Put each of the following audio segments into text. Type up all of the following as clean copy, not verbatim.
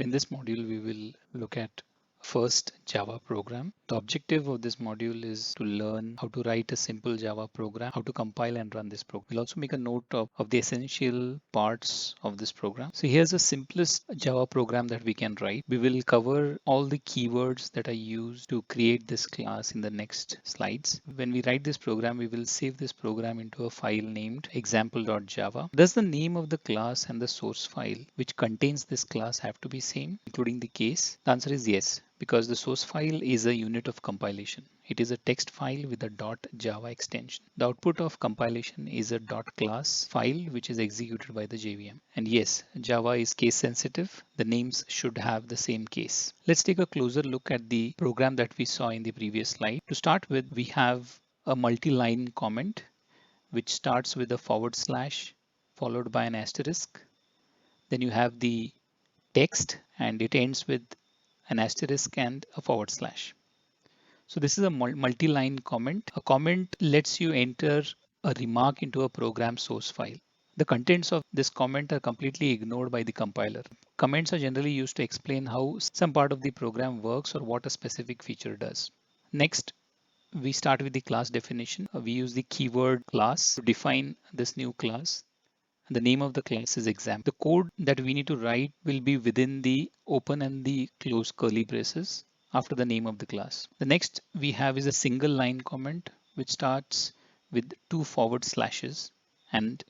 In this module, we will look at first Java program. The objective of this module is to learn how to write a simple Java program, how to compile and run this program. We'll also make a note of the essential parts of this program. So here's the simplest Java program that we can write. We will cover all the keywords that are used to create this class in the next slides. When we write this program, we will save this program into a file named example.java. Does the name of the class and the source file which contains this class have to be same, including the case? The answer is yes, because the source file is a unit of compilation. It is a text file with a .java extension. The output of compilation is a .class file which is executed by the JVM. And yes, Java is case sensitive. The names should have the same case. Let's take a closer look at the program that we saw in the previous slide. To start with, we have a multi-line comment which starts with a / followed by an asterisk. Then you have the text and it ends with an asterisk and a /. So this is a multi-line comment. A comment lets you enter a remark into a program source file. The contents of this comment are completely ignored by the compiler. Comments are generally used to explain how some part of the program works or what a specific feature does. Next, we start with the class definition. We use the keyword class to define this new class. The name of the class is exam. The code that we need to write will be within the open and the close curly braces after the name of the class. The next we have is a single line comment which starts with 2 / and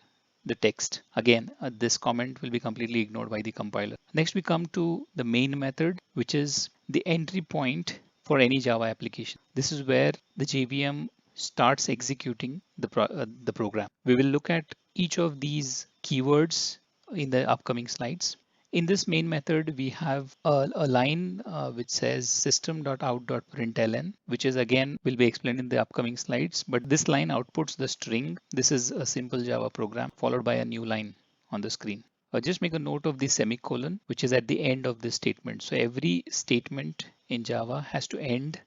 the text. Again, this comment will be completely ignored by the compiler. Next we come to the main method, which is the entry point for any Java application. This is where the JVM starts executing the program. We will look at each of these keywords in the upcoming slides. In this main method, we have a line which says system.out.println, which is again will be explained in the upcoming slides. But this line outputs the string. This is a simple Java program followed by a new line on the screen. Just make a note of the semicolon, which is at the end of this statement. So every statement in Java has to end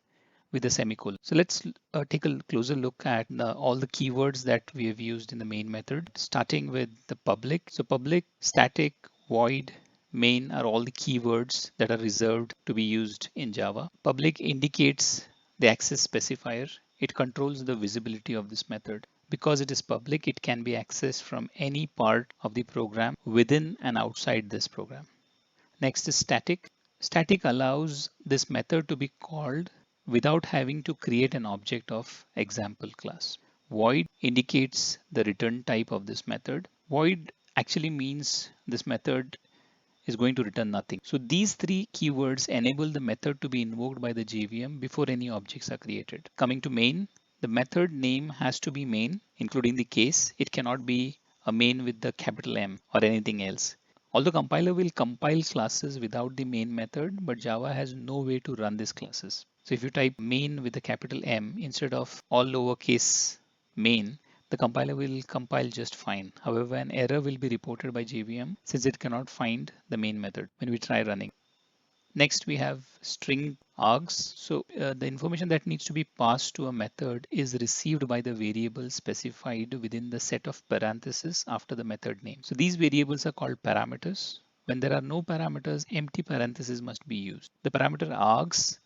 with a semicolon. So let's take a closer look at all the keywords that we have used in the main method, starting with the public. So public, static, void, main are all the keywords that are reserved to be used in Java. Public indicates the access specifier. It controls the visibility of this method. Because it is public, it can be accessed from any part of the program within and outside this program. Next is static. Static allows this method to be called without having to create an object of example class. Void indicates the return type of this method. Void actually means this method is going to return nothing. So these three keywords enable the method to be invoked by the JVM before any objects are created. Coming to main, the method name has to be main, including the case. It cannot be a main with the capital M or anything else. Although compiler will compile classes without the main method, but Java has no way to run these classes. So if you type main with a capital M instead of all lowercase main, the compiler will compile just fine. However, an error will be reported by JVM since it cannot find the main method when we try running. Next, we have string args. So the information that needs to be passed to a method is received by the variable specified within the set of parentheses after the method name. So these variables are called parameters. When there are no parameters, empty parentheses must be used. The parameter args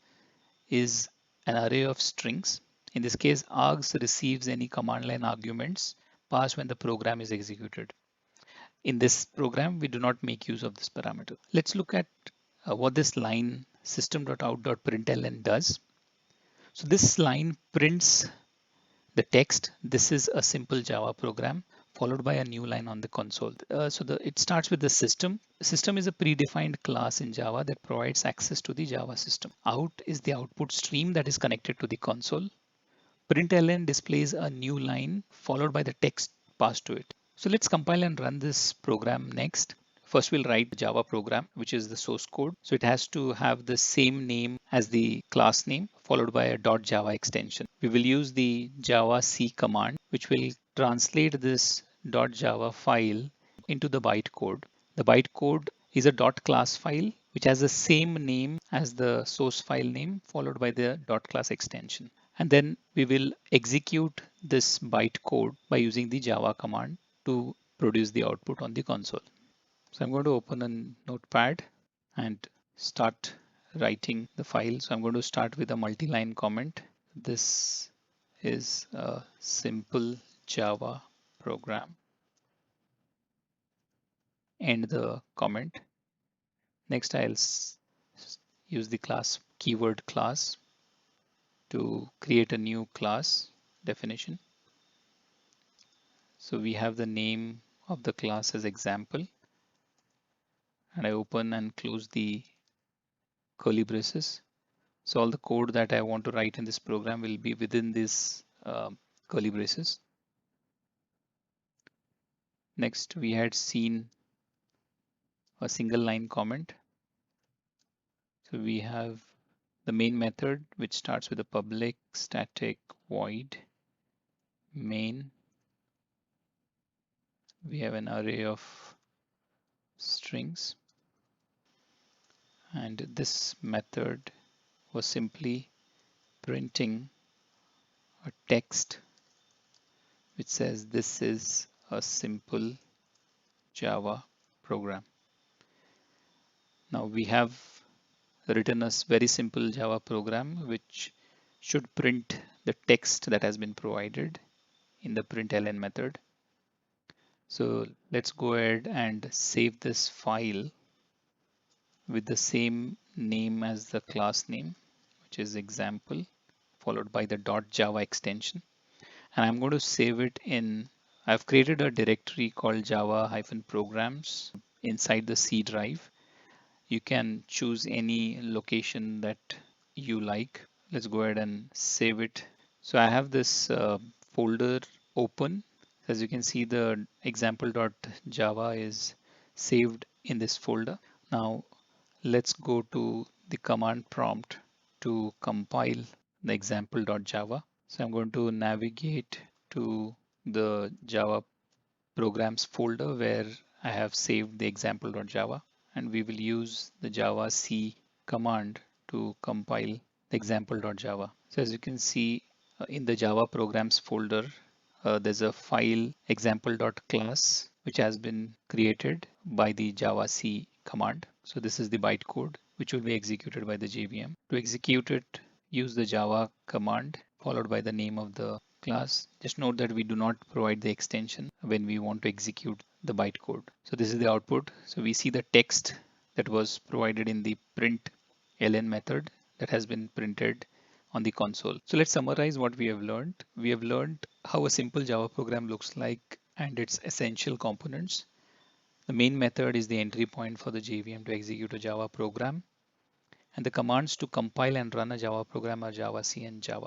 is an array of strings. In this case, args receives any command line arguments passed when the program is executed. In this program, we do not make use of this parameter. Let's look at what this line system.out.println does. So this line prints the text. This is a simple Java program followed by a new line on the console. It starts with the system. System is a predefined class in Java that provides access to the Java system. Out is the output stream that is connected to the console. Println displays a new line followed by the text passed to it. So let's compile and run this program next. First, we'll write the Java program, which is the source code. So it has to have the same name as the class name, followed by a .java extension. We will use the java c command, which will translate this .java file into the bytecode. The bytecode is a .class file, which has the same name as the source file name, followed by the .class extension. And then we will execute this bytecode by using the java command to produce the output on the console. So I'm going to open a notepad and start writing the file. So I'm going to start with a multi-line comment. This is a simple Java program. End the comment. Next, I'll use the class keyword class to create a new class definition. So we have the name of the class as example, and I open and close the curly braces. So all the code that I want to write in this program will be within this curly braces. Next, we had seen a single line comment. So we have the main method, which starts with a public static void main. We have an array of strings, and this method was simply printing a text which says this is a simple Java program. Now we have written a very simple Java program which should print the text that has been provided in the println method. So let's go ahead and save this file with the same name as the class name, which is example, followed by the .java extension. And I'm going to save it in, I've created a directory called java-programs inside the C drive. You can choose any location that you like. Let's go ahead and save it. So I have this folder open. As you can see, the example.java is saved in this folder. Now let's go to the command prompt to compile the example.java. So I'm going to navigate to the Java programs folder where I have saved the example.java, and we will use the Java C command to compile the example.java. So as you can see in the Java programs folder, there's a file example.class which has been created by the Java C command. So this is the bytecode which will be executed by the JVM. To execute it, use the Java command followed by the name of the class. Just note that we do not provide the extension when we want to execute the bytecode. So this is the output. So we see the text that was provided in the print ln method that has been printed on the console. So let's summarize what we have learned. We have learned how a simple Java program looks like and its essential components. The main method is the entry point for the JVM to execute a Java program, and the commands to compile and run a Java program are Java C and Java.